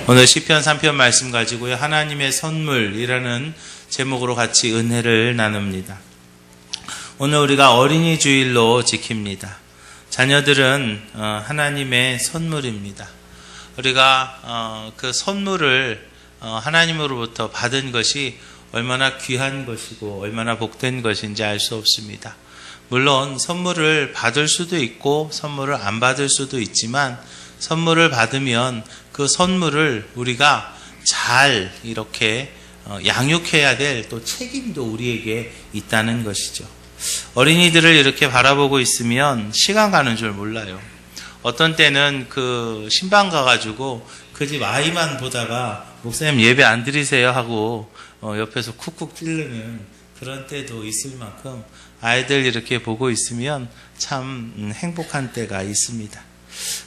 오늘 시편 3편 말씀 가지고요. 하나님의 선물이라는 제목으로 같이 은혜를 나눕니다. 오늘 우리가 어린이 주일로 지킵니다. 자녀들은 하나님의 선물입니다. 우리가 그 선물을 하나님으로부터 받은 것이 얼마나 귀한 것이고 얼마나 복된 것인지 알 수 없습니다. 물론 선물을 받을 수도 있고 선물을 안 받을 수도 있지만 선물을 받으면 그 선물을 우리가 잘 이렇게 양육해야 될 또 책임도 우리에게 있다는 것이죠. 어린이들을 이렇게 바라보고 있으면 시간 가는 줄 몰라요. 어떤 때는 그 신방 가가지고 그 집 아이만 보다가 목사님 예배 안 드리세요 하고 옆에서 쿡쿡 찌르는 그런 때도 있을 만큼 아이들 이렇게 보고 있으면 참 행복한 때가 있습니다.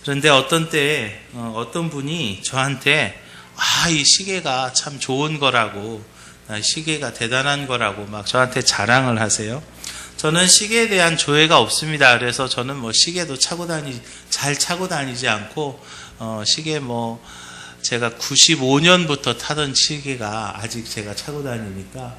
그런데 어떤 때 어떤 분이 저한테 이 시계가 참 좋은 거라고, 시계가 대단한 거라고 막 저한테 자랑을 하세요. 저는 시계에 대한 조회가 없습니다. 그래서 저는 뭐 시계도 잘 차고 다니지 않고 시계 제가 95년부터 타던 시계가 아직 제가 차고 다니니까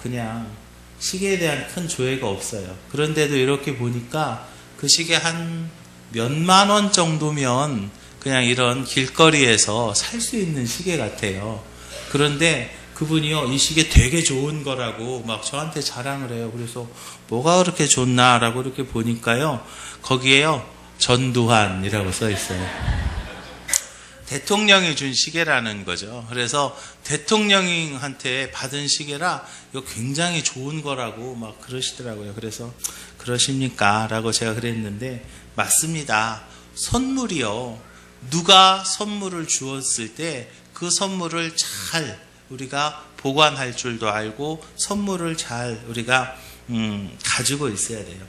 그냥 시계에 대한 큰 조회가 없어요. 그런데도 이렇게 보니까 그 시계 한 몇만 원 정도면 그냥 이런 길거리에서 살 수 있는 시계 같아요. 그런데 그분이요, 이 시계 되게 좋은 거라고 막 저한테 자랑을 해요. 그래서 뭐가 그렇게 좋나라고 이렇게 보니까요, 거기에요, 전두환이라고 써 있어요. 대통령이 준 시계라는 거죠. 그래서 대통령한테 받은 시계라 이거 굉장히 좋은 거라고 막 그러시더라고요. 그래서 그러십니까? 라고 제가 그랬는데 맞습니다. 선물이요. 누가 선물을 주었을 때 그 선물을 잘 우리가 보관할 줄도 알고 선물을 잘 우리가 가지고 있어야 돼요.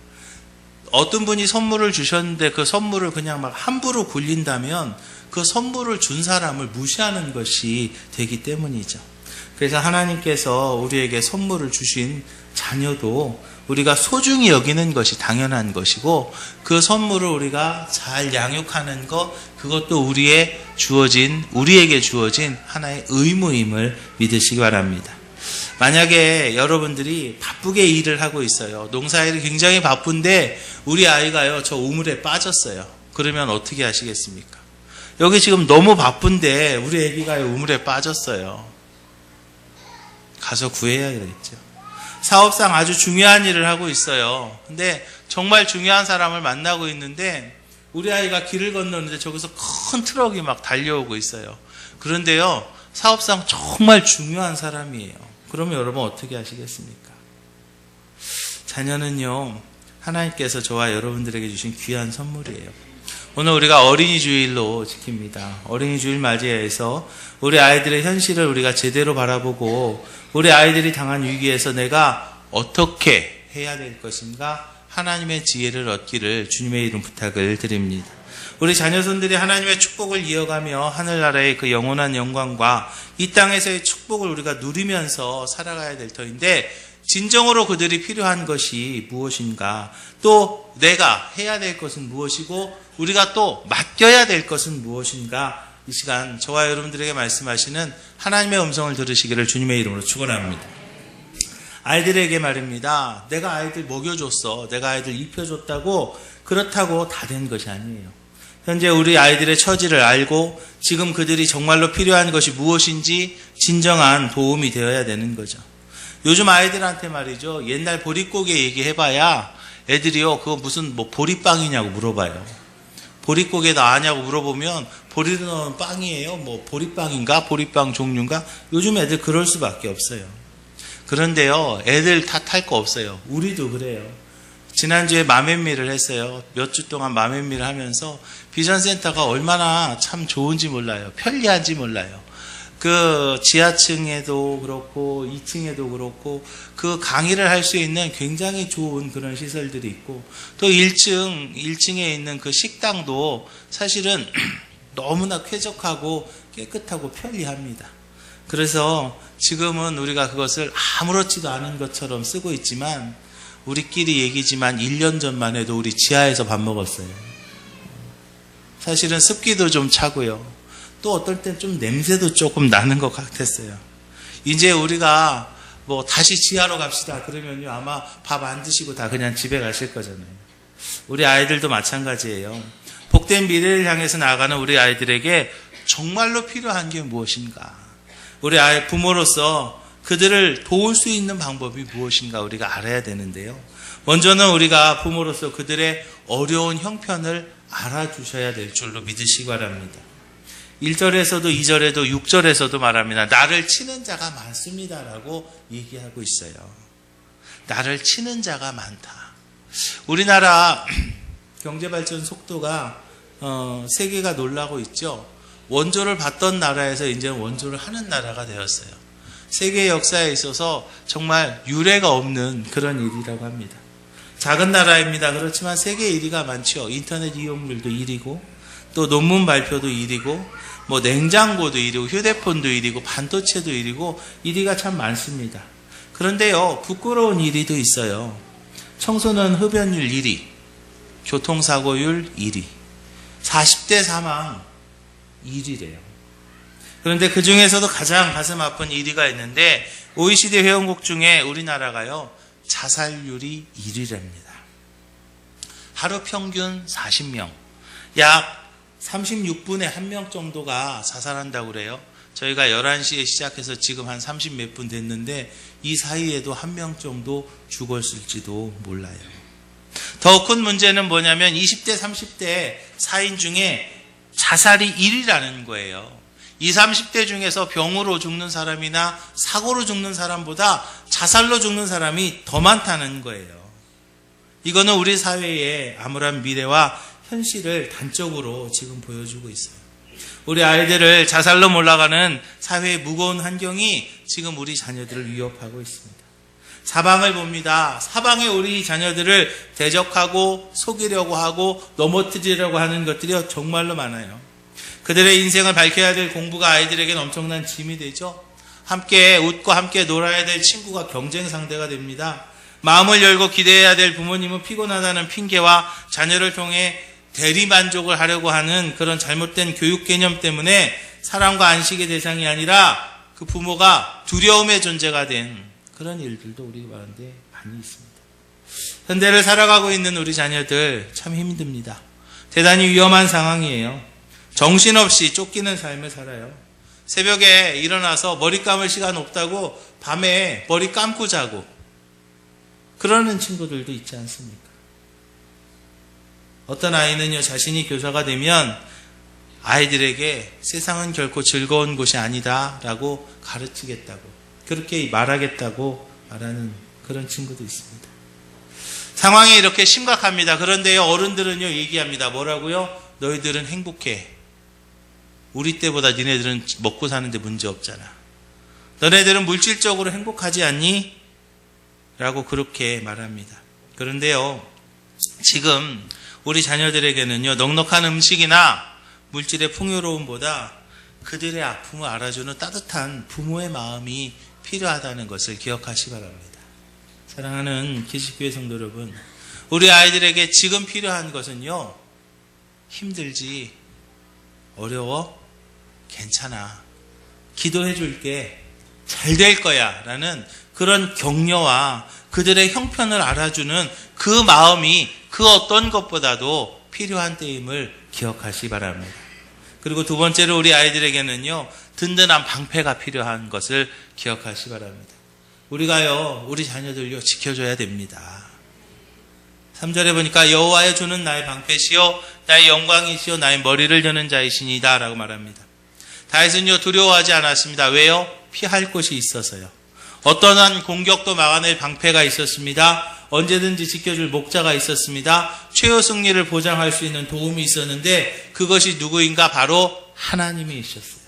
어떤 분이 선물을 주셨는데 그 선물을 그냥 막 함부로 굴린다면 그 선물을 준 사람을 무시하는 것이 되기 때문이죠. 그래서 하나님께서 우리에게 선물을 주신 자녀도 우리가 소중히 여기는 것이 당연한 것이고 그 선물을 우리가 잘 양육하는 것, 그것도 우리에게 주어진 하나의 의무임을 믿으시기 바랍니다. 만약에 여러분들이 바쁘게 일을 하고 있어요. 농사일이 굉장히 바쁜데 우리 아이가요, 저 우물에 빠졌어요. 그러면 어떻게 하시겠습니까? 여기 지금 너무 바쁜데 우리 아기가 우물에 빠졌어요. 가서 구해야겠죠. 사업상 아주 중요한 일을 하고 있어요. 근데 정말 중요한 사람을 만나고 있는데 우리 아이가 길을 건너는데 저기서 큰 트럭이 막 달려오고 있어요. 그런데요, 사업상 정말 중요한 사람이에요. 그러면 여러분 어떻게 하시겠습니까? 자녀는요, 하나님께서 저와 여러분들에게 주신 귀한 선물이에요. 오늘 우리가 어린이 주일로 지킵니다. 어린이 주일 맞이해서 우리 아이들의 현실을 우리가 제대로 바라보고 우리 아이들이 당한 위기에서 내가 어떻게 해야 될 것인가 하나님의 지혜를 얻기를 주님의 이름 부탁을 드립니다. 우리 자녀손들이 하나님의 축복을 이어가며 하늘나라의 그 영원한 영광과 이 땅에서의 축복을 우리가 누리면서 살아가야 될 터인데 진정으로 그들이 필요한 것이 무엇인가, 또 내가 해야 될 것은 무엇이고 우리가 또 맡겨야 될 것은 무엇인가, 이 시간 저와 여러분들에게 말씀하시는 하나님의 음성을 들으시기를 주님의 이름으로 축원합니다. 아이들에게 말입니다. 내가 아이들 먹여줬어, 내가 아이들 입혀줬다고 그렇다고 다 된 것이 아니에요. 현재 우리 아이들의 처지를 알고 지금 그들이 정말로 필요한 것이 무엇인지 진정한 도움이 되어야 되는 거죠. 요즘 아이들한테 말이죠, 옛날 보릿고개 얘기해봐야 애들이요, 그거 무슨 보리빵이냐고 물어봐요. 보릿고개 나 아냐고 물어보면 보리로 넣은 빵이에요. 보리빵인가? 보리빵 종류인가? 요즘 애들 그럴 수밖에 없어요. 그런데요, 애들 탓할 거 없어요. 우리도 그래요. 지난주에 맘앤미를 했어요. 몇 주 동안 맘앤미를 하면서 비전센터가 얼마나 참 좋은지 몰라요. 편리한지 몰라요. 그 지하층에도 그렇고 2층에도 그렇고 그 강의를 할 수 있는 굉장히 좋은 그런 시설들이 있고 또 1층에 있는 그 식당도 사실은 너무나 쾌적하고 깨끗하고 편리합니다. 그래서 지금은 우리가 그것을 아무렇지도 않은 것처럼 쓰고 있지만 우리끼리 얘기지만 1년 전만 해도 우리 지하에서 밥 먹었어요. 사실은 습기도 좀 차고요. 또 어떨 땐 좀 냄새도 조금 나는 것 같았어요. 이제 우리가 뭐 다시 지하로 갑시다 그러면요 아마 밥 안 드시고 다 그냥 집에 가실 거잖아요. 우리 아이들도 마찬가지예요. 복된 미래를 향해서 나아가는 우리 아이들에게 정말로 필요한 게 무엇인가? 우리 아이 부모로서 그들을 도울 수 있는 방법이 무엇인가 우리가 알아야 되는데요. 먼저는 우리가 부모로서 그들의 어려운 형편을 알아주셔야 될 줄로 믿으시기 바랍니다. 1절에서도 2절에도 6절에서도 말합니다. 나를 치는 자가 많습니다라고 얘기하고 있어요. 나를 치는 자가 많다. 우리나라 경제발전 속도가 세계가 놀라고 있죠. 원조를 받던 나라에서 이제는 원조를 하는 나라가 되었어요. 세계 역사에 있어서 정말 유례가 없는 그런 일이라고 합니다. 작은 나라입니다. 그렇지만 세계 1위가 많죠. 인터넷 이용률도 1위고 또 논문 발표도 1위고 뭐 냉장고도 1위고 휴대폰도 1위고 반도체도 1위고 1위가 참 많습니다. 그런데요 부끄러운 1위도 있어요. 청소년 흡연율 1위, 교통사고율 1위, 40대 사망 1위래요. 그런데 그 중에서도 가장 가슴 아픈 1위가 있는데 OECD 회원국 중에 우리나라가요 자살률이 1위랍니다. 하루 평균 40명, 약 36분에 1명 정도가 자살한다고 그래요. 저희가 11시에 시작해서 지금 한 30 몇 분 됐는데 이 사이에도 1명 정도 죽었을지도 몰라요. 더 큰 문제는 뭐냐면 20대, 30대 사인 중에 자살이 1위라는 거예요. 20, 30대 중에서 병으로 죽는 사람이나 사고로 죽는 사람보다 자살로 죽는 사람이 더 많다는 거예요. 이거는 우리 사회의 암울한 미래와 현실을 단적으로 지금 보여주고 있어요. 우리 아이들을 자살로 몰아가는 사회의 무거운 환경이 지금 우리 자녀들을 위협하고 있습니다. 사방을 봅니다. 사방에 우리 자녀들을 대적하고 속이려고 하고 넘어뜨리려고 하는 것들이 정말로 많아요. 그들의 인생을 밝혀야 될 공부가 아이들에게는 엄청난 짐이 되죠. 함께 웃고 함께 놀아야 될 친구가 경쟁 상대가 됩니다. 마음을 열고 기대해야 될 부모님은 피곤하다는 핑계와 자녀를 통해 대리만족을 하려고 하는 그런 잘못된 교육 개념 때문에 사랑과 안식의 대상이 아니라 그 부모가 두려움의 존재가 된 그런 일들도 우리 가운데 많이 있습니다. 현대를 살아가고 있는 우리 자녀들 참 힘듭니다. 대단히 위험한 상황이에요. 정신없이 쫓기는 삶을 살아요. 새벽에 일어나서 머리 감을 시간 없다고 밤에 머리 감고 자고 그러는 친구들도 있지 않습니까? 어떤 아이는요 자신이 교사가 되면 아이들에게 세상은 결코 즐거운 곳이 아니다 라고 가르치겠다고 그렇게 말하겠다고 말하는 그런 친구도 있습니다. 상황이 이렇게 심각합니다. 그런데요 어른들은요 얘기합니다. 뭐라고요? 너희들은 행복해. 우리 때보다 니네들은 먹고 사는데 문제 없잖아. 너네들은 물질적으로 행복하지 않니? 라고 그렇게 말합니다. 그런데요 지금 우리 자녀들에게는요 넉넉한 음식이나 물질의 풍요로움보다 그들의 아픔을 알아주는 따뜻한 부모의 마음이 필요하다는 것을 기억하시기 바랍니다. 사랑하는 기식교회 성도 여러분, 우리 아이들에게 지금 필요한 것은요 힘들지, 어려워, 괜찮아, 기도해 줄게, 잘 될 거야 라는 그런 격려와 그들의 형편을 알아주는 그 마음이 그 어떤 것보다도 필요한 때임을 기억하시기 바랍니다. 그리고 두 번째로 우리 아이들에게는요 든든한 방패가 필요한 것을 기억하시기 바랍니다. 우리가요 우리 자녀들요 지켜줘야 됩니다. 3절에 보니까 여호와여 주는 나의 방패시요 나의 영광이시요 나의 머리를 여는 자이시니다 라고 말합니다. 다윗은요 두려워하지 않았습니다. 왜요? 피할 곳이 있어서요. 어떠한 공격도 막아낼 방패가 있었습니다. 언제든지 지켜줄 목자가 있었습니다. 최후 승리를 보장할 수 있는 도움이 있었는데 그것이 누구인가? 바로 하나님이 있었어요.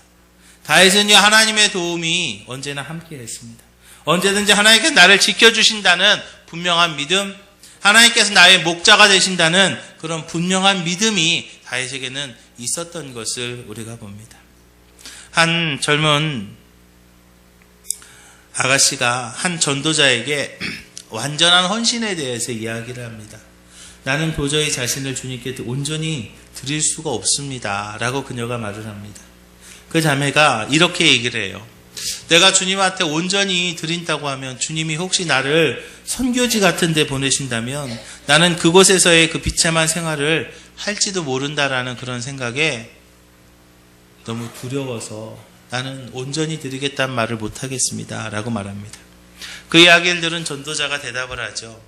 다윗은요 하나님의 도움이 언제나 함께 했습니다. 언제든지 하나님께서 나를 지켜주신다는 분명한 믿음, 하나님께서 나의 목자가 되신다는 그런 분명한 믿음이 다윗에게는 있었던 것을 우리가 봅니다. 한 젊은 아가씨가 한 전도자에게 완전한 헌신에 대해서 이야기를 합니다. 나는 도저히 자신을 주님께 온전히 드릴 수가 없습니다 라고 그녀가 말을 합니다. 그 자매가 이렇게 얘기를 해요. 내가 주님한테 온전히 드린다고 하면 주님이 혹시 나를 선교지 같은 데 보내신다면 나는 그곳에서의 그 비참한 생활을 할지도 모른다라는 그런 생각에 너무 두려워서 나는 온전히 드리겠다는 말을 못하겠습니다 라고 말합니다. 그 이야기를 들은 전도자가 대답을 하죠.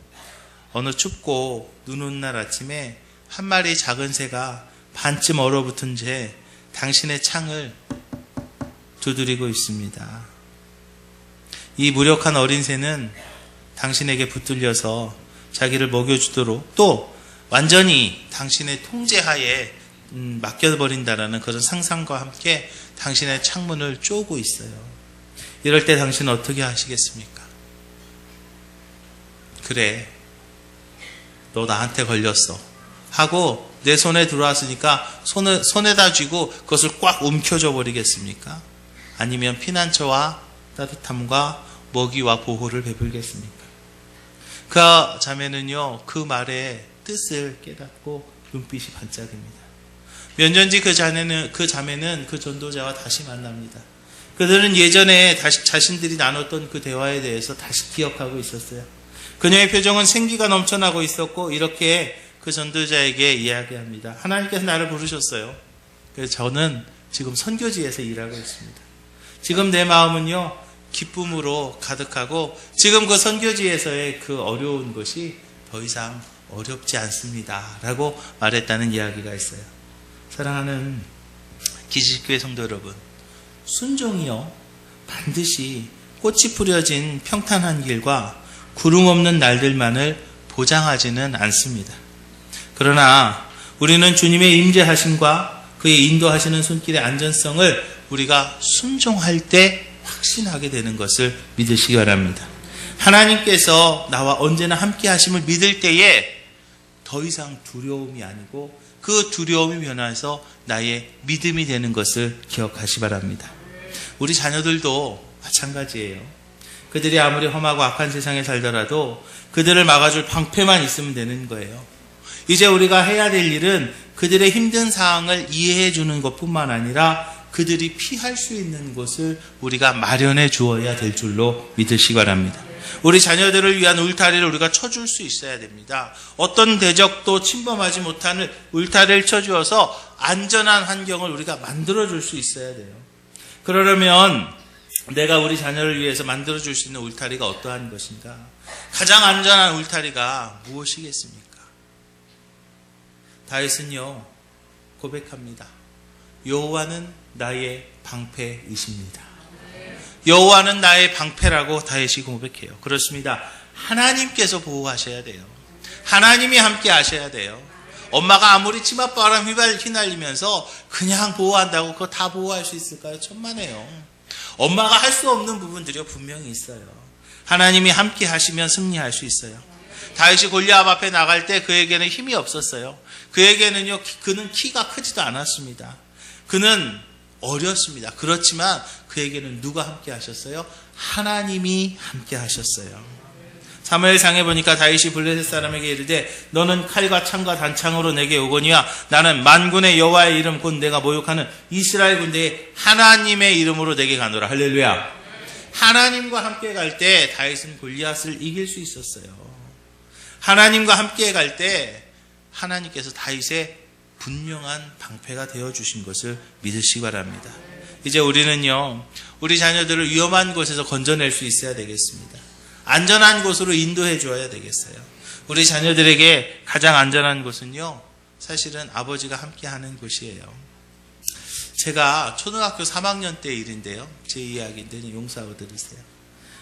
어느 춥고 눈 오는 날 아침에 한 마리 작은 새가 반쯤 얼어붙은 채 당신의 창을 두드리고 있습니다. 이 무력한 어린 새는 당신에게 붙들려서 자기를 먹여주도록 또 완전히 당신의 통제하에 맡겨버린다라는 그런 상상과 함께 당신의 창문을 쪼고 있어요. 이럴 때 당신은 어떻게 하시겠습니까? 그래, 너 나한테 걸렸어 하고 내 손에 들어왔으니까 손에다 쥐고 그것을 꽉 움켜줘 버리겠습니까? 아니면 피난처와 따뜻함과 먹이와 보호를 베풀겠습니까? 그 자매는요, 그 말의 뜻을 깨닫고 눈빛이 반짝입니다. 몇 년 뒤 그 자매는 그 전도자와 다시 만납니다. 그들은 예전에 자신들이 나눴던 그 대화에 대해서 다시 기억하고 있었어요. 그녀의 표정은 생기가 넘쳐나고 있었고 이렇게 그 전도자에게 이야기합니다. 하나님께서 나를 부르셨어요. 그래서 저는 지금 선교지에서 일하고 있습니다. 지금 내 마음은요, 기쁨으로 가득하고 지금 그 선교지에서의 그 어려운 것이 더 이상 어렵지 않습니다 라고 말했다는 이야기가 있어요. 사랑하는 기지교회 성도 여러분, 순종이요 반드시 꽃이 뿌려진 평탄한 길과 구름 없는 날들만을 보장하지는 않습니다. 그러나 우리는 주님의 임재하심과 그의 인도하시는 손길의 안전성을 우리가 순종할 때 확신하게 되는 것을 믿으시기 바랍니다. 하나님께서 나와 언제나 함께 하심을 믿을 때에 더 이상 두려움이 아니고 그 두려움이 변해서 나의 믿음이 되는 것을 기억하시 바랍니다. 우리 자녀들도 마찬가지예요. 그들이 아무리 험하고 악한 세상에 살더라도 그들을 막아줄 방패만 있으면 되는 거예요. 이제 우리가 해야 될 일은 그들의 힘든 상황을 이해해 주는 것뿐만 아니라 그들이 피할 수 있는 곳을 우리가 마련해 주어야 될 줄로 믿으시기 바랍니다. 우리 자녀들을 위한 울타리를 우리가 쳐줄 수 있어야 됩니다. 어떤 대적도 침범하지 못하는 울타리를 쳐주어서 안전한 환경을 우리가 만들어줄 수 있어야 돼요. 그러려면 내가 우리 자녀를 위해서 만들어줄 수 있는 울타리가 어떠한 것인가? 가장 안전한 울타리가 무엇이겠습니까? 다윗은요 고백합니다. 여호와는 나의 방패이십니다. 여호와는 나의 방패라고 다윗이 고백해요. 그렇습니다. 하나님께서 보호하셔야 돼요. 하나님이 함께 하셔야 돼요. 엄마가 아무리 치맛바람 휘날리면서 그냥 보호한다고 그거 다 보호할 수 있을까요? 천만에요. 엄마가 할 수 없는 부분들이 분명히 있어요. 하나님이 함께 하시면 승리할 수 있어요. 다윗이 골리앗 앞에 나갈 때 그에게는 힘이 없었어요. 그에게는요, 그는 키가 크지도 않았습니다. 그는 어렸습니다. 그렇지만 그에게는 누가 함께 하셨어요? 하나님이 함께 하셨어요. 사무엘상에 보니까 다윗이 블레셋 사람에게 이르되 너는 칼과 창과 단창으로 내게 오거니와 나는 만군의 여호와의 이름 곧 내가 모욕하는 이스라엘 군대의 하나님의 이름으로 내게 가노라. 할렐루야. 하나님과 함께 갈 때 다윗은 골리앗을 이길 수 있었어요. 하나님과 함께 갈 때 하나님께서 다윗의 분명한 방패가 되어주신 것을 믿으시기 바랍니다. 이제 우리는요, 우리 자녀들을 위험한 곳에서 건져낼 수 있어야 되겠습니다. 안전한 곳으로 인도해 줘야 되겠어요. 우리 자녀들에게 가장 안전한 곳은요, 사실은 아버지가 함께 하는 곳이에요. 제가 초등학교 3학년 때 일인데요. 제 이야기인데 용서하고 들으세요.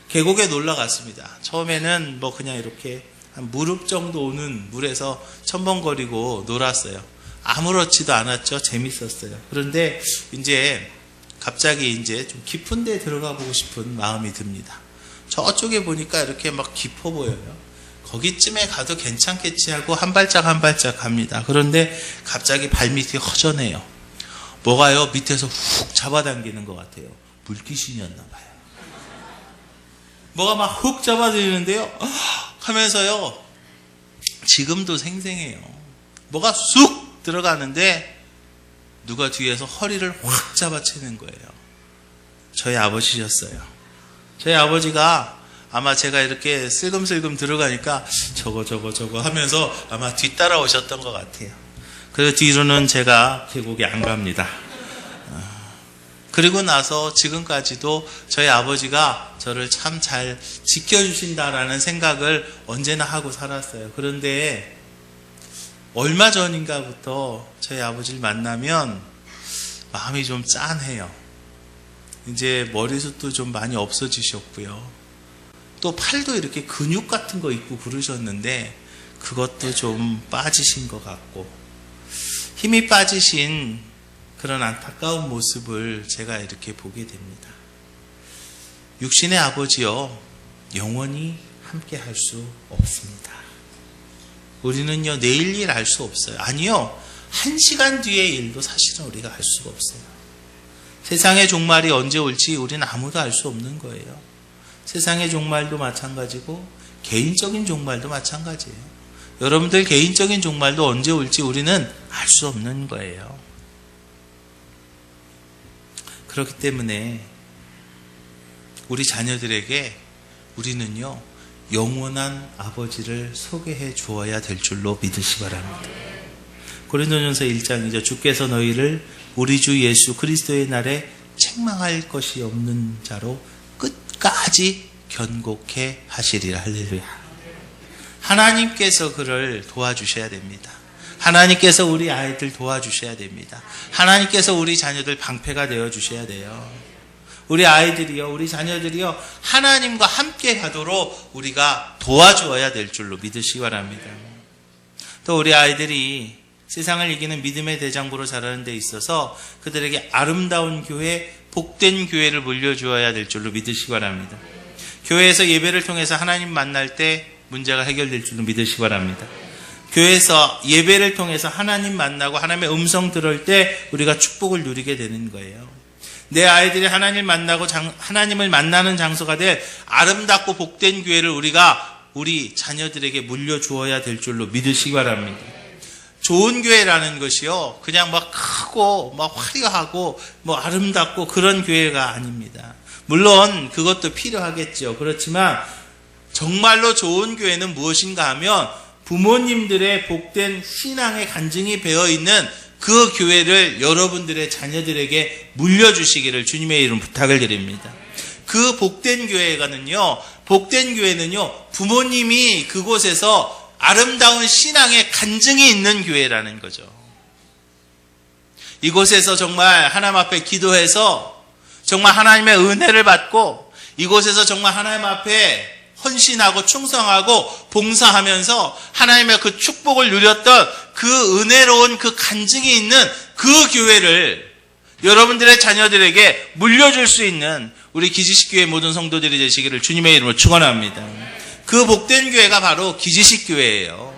계곡에 놀러 갔습니다. 처음에는 뭐 그냥 이렇게 한 무릎 정도 오는 물에서 첨벙거리고 놀았어요. 아무렇지도 않았죠. 재밌었어요. 그런데 이제 갑자기 이제 좀 깊은 데 들어가 보고 싶은 마음이 듭니다. 저쪽에 보니까 이렇게 막 깊어 보여요. 거기쯤에 가도 괜찮겠지 하고 한 발짝 한 발짝 갑니다. 그런데 갑자기 발밑이 허전해요. 뭐가요? 밑에서 훅 잡아당기는 것 같아요. 물귀신이었나 봐요. 뭐가 막 훅 잡아들이는데요. 하면서요. 지금도 생생해요. 뭐가 쑥 들어가는데 누가 뒤에서 허리를 확 잡아채는 거예요. 저희 아버지셨어요. 저희 아버지가 아마 제가 이렇게 슬금슬금 들어가니까 저거 하면서 아마 뒤따라오셨던 것 같아요. 그래서 뒤로는 제가 계곡에 안 갑니다. 그리고 나서 지금까지도 저희 아버지가 저를 참 잘 지켜주신다라는 생각을 언제나 하고 살았어요. 그런데 얼마 전인가부터 저희 아버지를 만나면 마음이 좀 짠해요. 이제 머리숱도 좀 많이 없어지셨고요. 또 팔도 이렇게 근육 같은 거 있고 그러셨는데 그것도 좀 빠지신 것 같고 힘이 빠지신 그런 안타까운 모습을 제가 이렇게 보게 됩니다. 육신의 아버지요, 영원히 함께 할 수 없습니다. 우리는요, 내일 일 알 수 없어요. 아니요, 1시간 뒤의 일도 사실은 우리가 알 수가 없어요. 세상의 종말이 언제 올지 우리는 아무도 알 수 없는 거예요. 세상의 종말도 마찬가지고 개인적인 종말도 마찬가지예요. 여러분들 개인적인 종말도 언제 올지 우리는 알 수 없는 거예요. 그렇기 때문에 우리 자녀들에게 우리는요, 영원한 아버지를 소개해 주어야 될 줄로 믿으시 바랍니다. 고린도전서 1장이죠. 주께서 너희를 우리 주 예수 그리스도의 날에 책망할 것이 없는 자로 끝까지 견고케 하시리라. 할렐루야. 하나님께서 그를 도와주셔야 됩니다. 하나님께서 우리 아이들 도와주셔야 됩니다. 하나님께서 우리 자녀들 방패가 되어주셔야 돼요. 우리 아이들이요, 우리 자녀들이요, 하나님과 함께 가도록 우리가 도와주어야 될 줄로 믿으시기 바랍니다. 또 우리 아이들이 세상을 이기는 믿음의 대장부로 자라는 데 있어서 그들에게 아름다운 교회, 복된 교회를 물려주어야 될 줄로 믿으시기 바랍니다. 교회에서 예배를 통해서 하나님 만날 때 문제가 해결될 줄로 믿으시기 바랍니다. 교회에서 예배를 통해서 하나님 만나고 하나님의 음성 들을 때 우리가 축복을 누리게 되는 거예요. 내 아이들이 하나님을 만나고 하나님을 만나는 장소가 될 아름답고 복된 교회를 우리가 우리 자녀들에게 물려주어야 될 줄로 믿으시기 바랍니다. 좋은 교회라는 것이요, 그냥 막 크고 막 화려하고 뭐 아름답고 그런 교회가 아닙니다. 물론 그것도 필요하겠죠. 그렇지만 정말로 좋은 교회는 무엇인가 하면 부모님들의 복된 신앙의 간증이 배어있는 그 교회를 여러분들의 자녀들에게 물려주시기를 주님의 이름 부탁을 드립니다. 그 복된 교회는요, 부모님이 그곳에서 아름다운 신앙의 간증이 있는 교회라는 거죠. 이곳에서 정말 하나님 앞에 기도해서 정말 하나님의 은혜를 받고 이곳에서 정말 하나님 앞에 헌신하고 충성하고 봉사하면서 하나님의 그 축복을 누렸던 그 은혜로운 그 간증이 있는 그 교회를 여러분들의 자녀들에게 물려줄 수 있는 우리 기지식 교회 모든 성도들이 되시기를 주님의 이름으로 축원합니다. 그 복된 교회가 바로 기지식 교회예요.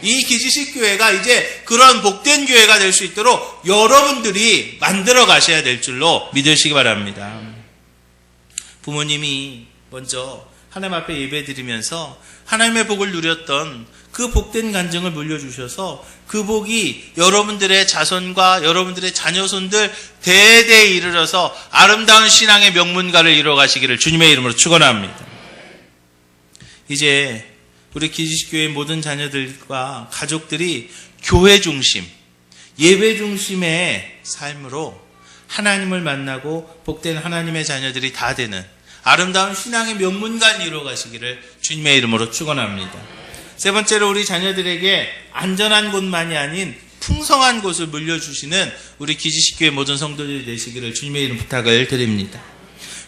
이 기지식 교회가 이제 그런 복된 교회가 될 수 있도록 여러분들이 만들어 가셔야 될 줄로 믿으시기 바랍니다. 부모님이 먼저 하나님 앞에 예배드리면서 하나님의 복을 누렸던 그 복된 간증을 물려주셔서 그 복이 여러분들의 자손과 여러분들의 자녀손들 대대에 이르러서 아름다운 신앙의 명문가를 이뤄가시기를 주님의 이름으로 축원합니다. 이제 우리 기지식교회 모든 자녀들과 가족들이 교회 중심, 예배 중심의 삶으로 하나님을 만나고 복된 하나님의 자녀들이 다 되는 아름다운 신앙의 명문가를 이루어가시기를 주님의 이름으로 축원합니다. 세 번째로 우리 자녀들에게 안전한 곳만이 아닌 풍성한 곳을 물려주시는 우리 기지식교회 모든 성도들이 되시기를 주님의 이름 부탁을 드립니다.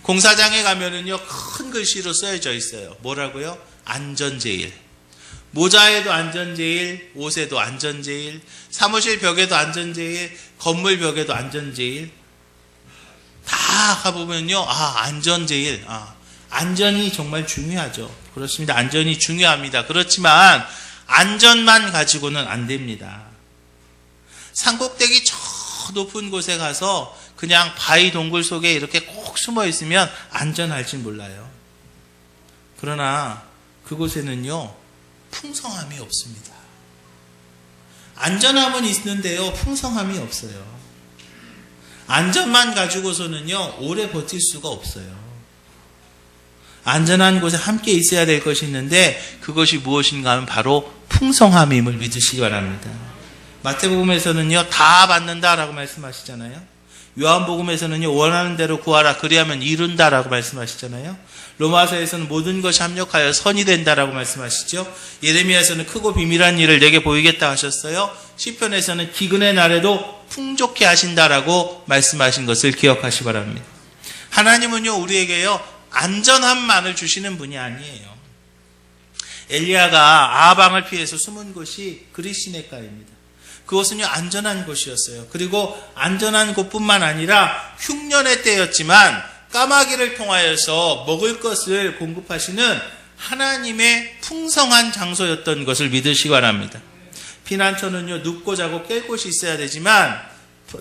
공사장에 가면은요, 큰 글씨로 써져 있어요. 뭐라고요? 안전제일. 모자에도 안전제일, 옷에도 안전제일, 사무실 벽에도 안전제일, 건물 벽에도 안전제일. 다 가보면요, 안전제일. 안전이 정말 중요하죠. 그렇습니다. 안전이 중요합니다. 그렇지만 안전만 가지고는 안 됩니다. 산꼭대기 저 높은 곳에 가서 그냥 바위 동굴 속에 이렇게 꼭 숨어 있으면 안전할지 몰라요. 그러나 그곳에는요, 풍성함이 없습니다. 안전함은 있는데요, 풍성함이 없어요. 안전만 가지고서는요, 오래 버틸 수가 없어요. 안전한 곳에 함께 있어야 될 것이 있는데 그것이 무엇인가 하면 바로 풍성함임을 믿으시기 바랍니다. 마태복음에서는요, 다 받는다라고 말씀하시잖아요. 요한복음에서는요, 원하는 대로 구하라 그리하면 이룬다라고 말씀하시잖아요. 로마서에서는 모든 것이 합력하여 선이 된다라고 말씀하시죠. 예레미야에서는 크고 비밀한 일을 내게 보이겠다 하셨어요. 시편에서는 기근의 날에도 풍족케 하신다라고 말씀하신 것을 기억하시기 바랍니다. 하나님은요, 우리에게요, 안전함만을 주시는 분이 아니에요. 엘리야가 아방을 피해서 숨은 곳이 그리시네가입니다. 그것은요, 안전한 곳이었어요. 그리고 안전한 곳뿐만 아니라 흉년의 때였지만 까마귀를 통하여서 먹을 것을 공급하시는 하나님의 풍성한 장소였던 것을 믿으시기 바랍니다. 피난처는요, 눕고 자고 깰 곳이 있어야 되지만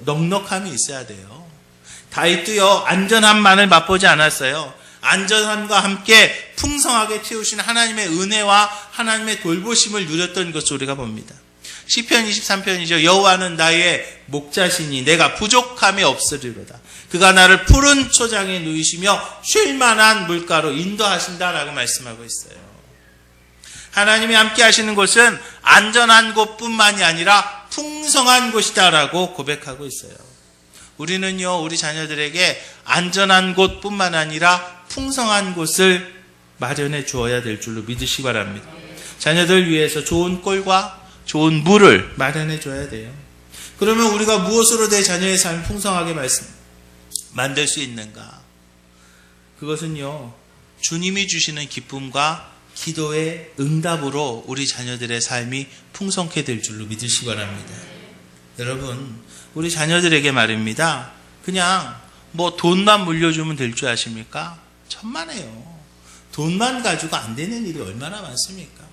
넉넉함이 있어야 돼요. 다윗도요, 안전함만을 맛보지 않았어요. 안전함과 함께 풍성하게 채우신 하나님의 은혜와 하나님의 돌보심을 누렸던 것을 우리가 봅니다. 시편 23편이죠. 여호와는 나의 목자시니 내가 부족함이 없으리로다. 그가 나를 푸른 초장에 누이시며 쉴만한 물가로 인도하신다라고 말씀하고 있어요. 하나님이 함께 하시는 곳은 안전한 곳뿐만이 아니라 풍성한 곳이다라고 고백하고 있어요. 우리는요, 우리 자녀들에게 안전한 곳뿐만 아니라 풍성한 곳을 마련해 주어야 될 줄로 믿으시기 바랍니다. 자녀들 위해서 좋은 꼴과 좋은 물을 마련해 줘야 돼요. 그러면 우리가 무엇으로 내 자녀의 삶을 풍성하게 만들 수 있는가? 그것은요, 주님이 주시는 기쁨과 기도의 응답으로 우리 자녀들의 삶이 풍성케 될 줄로 믿으시기 바랍니다. 여러분, 우리 자녀들에게 말입니다. 그냥 뭐 돈만 물려주면 될 줄 아십니까? 천만에요. 돈만 가지고 안 되는 일이 얼마나 많습니까?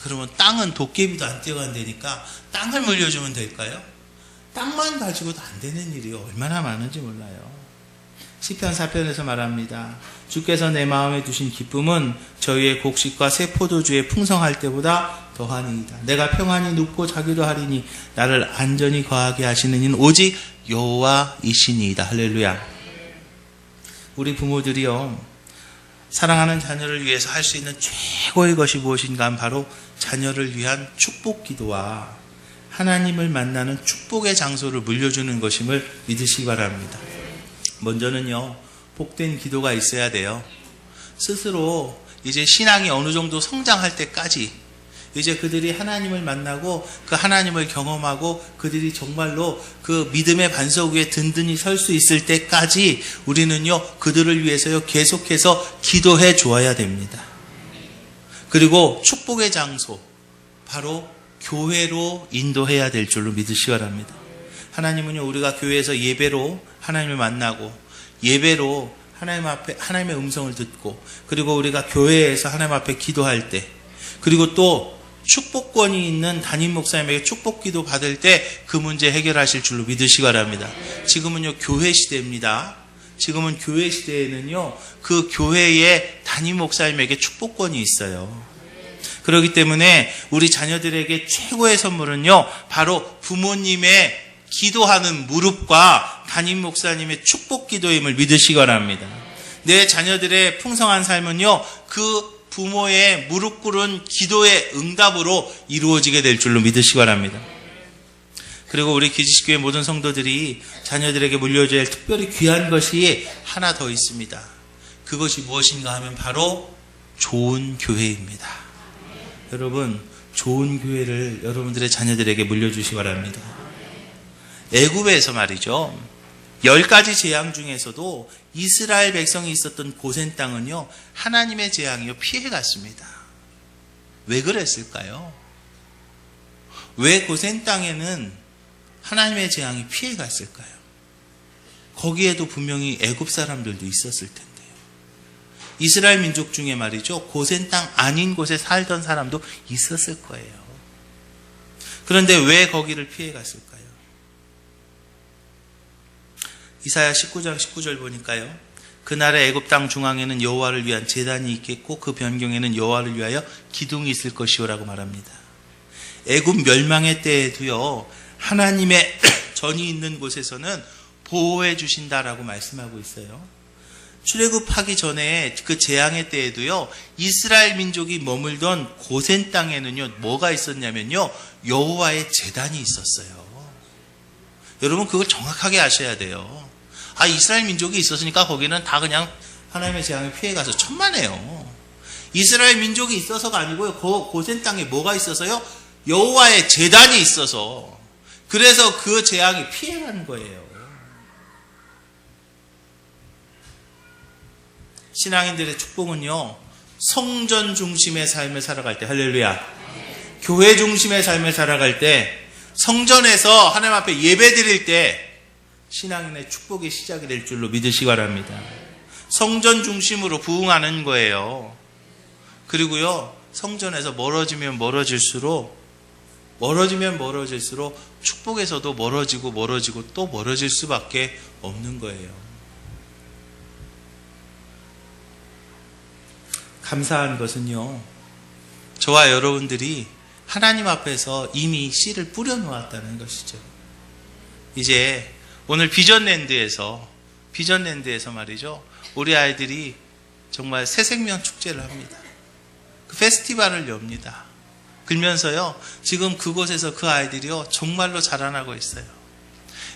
그러면 땅은 도깨비도 안 뛰어간다니까 땅을 물려주면 될까요? 땅만 가지고도 안 되는 일이 얼마나 많은지 몰라요. 시편 4편에서 말합니다. 주께서 내 마음에 두신 기쁨은 저희의 곡식과 새 포도주에 풍성할 때보다 더하니이다. 내가 평안히 눕고 자기도 하리니 나를 안전히 거하게 하시는 이는 오직 여호와이시니이다. 할렐루야. 우리 부모들이요, 사랑하는 자녀를 위해서 할 수 있는 최고의 것이 무엇인가 하면 바로 자녀를 위한 축복 기도와 하나님을 만나는 축복의 장소를 물려주는 것임을 믿으시기 바랍니다. 먼저는요, 복된 기도가 있어야 돼요. 스스로 이제 신앙이 어느 정도 성장할 때까지 이제 그들이 하나님을 만나고 그 하나님을 경험하고 그들이 정말로 그 믿음의 반석 위에 든든히 설 수 있을 때까지 우리는요, 그들을 위해서요, 계속해서 기도해 주어야 됩니다. 그리고 축복의 장소, 바로 교회로 인도해야 될 줄로 믿으시기 바랍니다. 하나님은요, 우리가 교회에서 예배로 하나님을 만나고 예배로 하나님 앞에 하나님의 음성을 듣고 그리고 우리가 교회에서 하나님 앞에 기도할 때 그리고 또 축복권이 있는 담임 목사님에게 축복 기도 받을 때 그 문제 해결하실 줄로 믿으시기 바랍니다. 지금은요, 교회 시대입니다. 지금은 교회 시대에는요, 그 교회의 담임 목사님에게 축복권이 있어요. 그렇기 때문에 우리 자녀들에게 최고의 선물은요, 바로 부모님의 기도하는 무릎과 담임 목사님의 축복 기도임을 믿으시기 바랍니다. 내 자녀들의 풍성한 삶은요, 그 부모의 무릎 꿇은 기도의 응답으로 이루어지게 될 줄로 믿으시기 바랍니다. 그리고 우리 기지식교회 모든 성도들이 자녀들에게 물려줘야 할 특별히 귀한 것이 하나 더 있습니다. 그것이 무엇인가 하면 바로 좋은 교회입니다. 여러분, 좋은 교회를 여러분들의 자녀들에게 물려주시기 바랍니다. 애굽에서 말이죠, 10가지 재앙 중에서도 이스라엘 백성이 있었던 고센 땅은요, 하나님의 재앙이요, 피해갔습니다. 왜 그랬을까요? 왜 고센 땅에는 하나님의 재앙이 피해갔을까요? 거기에도 분명히 애굽 사람들도 있었을 텐데요. 이스라엘 민족 중에 말이죠, 고센 땅 아닌 곳에 살던 사람도 있었을 거예요. 그런데 왜 거기를 피해갔을까요? 이사야 19장 19절 보니까요, 그날의 애굽 땅 중앙에는 여호와를 위한 제단이 있겠고 그 변경에는 여호와를 위하여 기둥이 있을 것이요라고 말합니다. 애굽 멸망의 때에도요, 하나님의 전이 있는 곳에서는 보호해 주신다라고 말씀하고 있어요. 출애굽하기 전에 그 재앙의 때에도요, 이스라엘 민족이 머물던 고센 땅에는요, 뭐가 있었냐면요, 여호와의 제단이 있었어요. 여러분 그걸 정확하게 아셔야 돼요. 이스라엘 민족이 있었으니까 거기는 다 그냥 하나님의 재앙에 피해가서 천만에요. 이스라엘 민족이 있어서가 아니고요, 고센 땅에 뭐가 있어서요? 여호와의 제단이 있어서, 그래서 그 재앙이 피해간 거예요. 신앙인들의 축복은요, 성전 중심의 삶을 살아갈 때, 할렐루야, 교회 중심의 삶을 살아갈 때, 성전에서 하나님 앞에 예배 드릴 때 신앙인의 축복이 시작이 될 줄로 믿으시기 바랍니다. 성전 중심으로 부응하는 거예요. 그리고요, 성전에서 멀어지면 멀어질수록 축복에서도 멀어지고 또 멀어질 수밖에 없는 거예요. 감사한 것은요, 저와 여러분들이 하나님 앞에서 이미 씨를 뿌려놓았다는 것이죠. 이제 오늘 비전랜드에서 말이죠, 우리 아이들이 정말 새생명 축제를 합니다. 그 페스티벌을 엽니다. 그러면서요, 지금 그곳에서 그 아이들이요, 정말로 자라나고 있어요.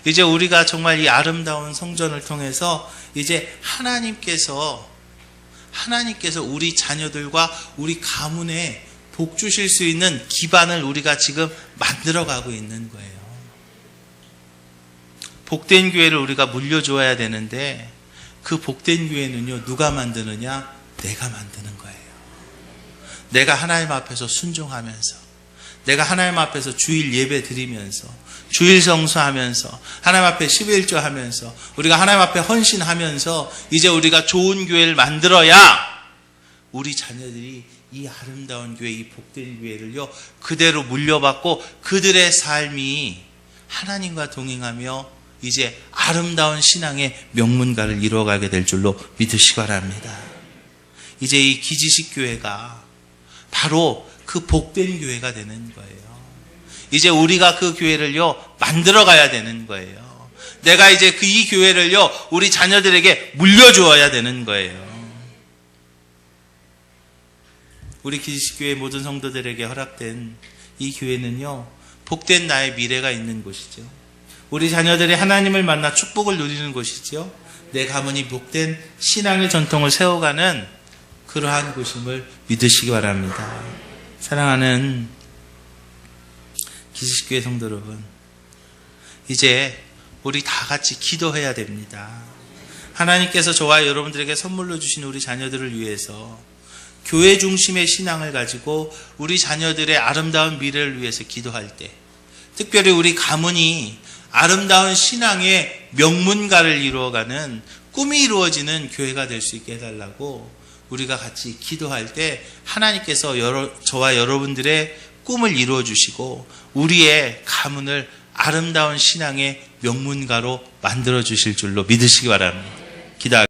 이제 우리가 정말 이 아름다운 성전을 통해서 이제 하나님께서 우리 자녀들과 우리 가문에 복 주실 수 있는 기반을 우리가 지금 만들어가고 있는 거예요. 복된 교회를 우리가 물려줘야 되는데, 그 복된 교회는요, 누가 만드느냐? 내가 만드는 거예요. 내가 하나님 앞에서 순종하면서, 내가 하나님 앞에서 주일 예배 드리면서, 주일 성수하면서, 하나님 앞에 11조 하면서, 우리가 하나님 앞에 헌신하면서 이제 우리가 좋은 교회를 만들어야 우리 자녀들이 이 아름다운 교회, 이 복된 교회를요, 그대로 물려받고 그들의 삶이 하나님과 동행하며 이제 아름다운 신앙의 명문가를 이루어가게 될 줄로 믿으시기 바랍니다. 이제 이 기지식 교회가 바로 그 복된 교회가 되는 거예요. 이제 우리가 그 교회를요, 만들어 가야 되는 거예요. 내가 이제 이 교회를요, 우리 자녀들에게 물려주어야 되는 거예요. 우리 기지식교회 모든 성도들에게 허락된 이 교회는요, 복된 나의 미래가 있는 곳이죠. 우리 자녀들이 하나님을 만나 축복을 누리는 곳이죠. 내 가문이 복된 신앙의 전통을 세워가는 그러한 곳임을 믿으시기 바랍니다. 사랑하는 기지식교회 성도 여러분, 이제 우리 다 같이 기도해야 됩니다. 하나님께서 저와 여러분들에게 선물로 주신 우리 자녀들을 위해서 교회 중심의 신앙을 가지고 우리 자녀들의 아름다운 미래를 위해서 기도할 때, 특별히 우리 가문이 아름다운 신앙의 명문가를 이루어가는 꿈이 이루어지는 교회가 될 수 있게 해달라고 우리가 같이 기도할 때 하나님께서 저와 여러분들의 꿈을 이루어 주시고 우리의 가문을 아름다운 신앙의 명문가로 만들어 주실 줄로 믿으시기 바랍니다. 기도하겠습니다.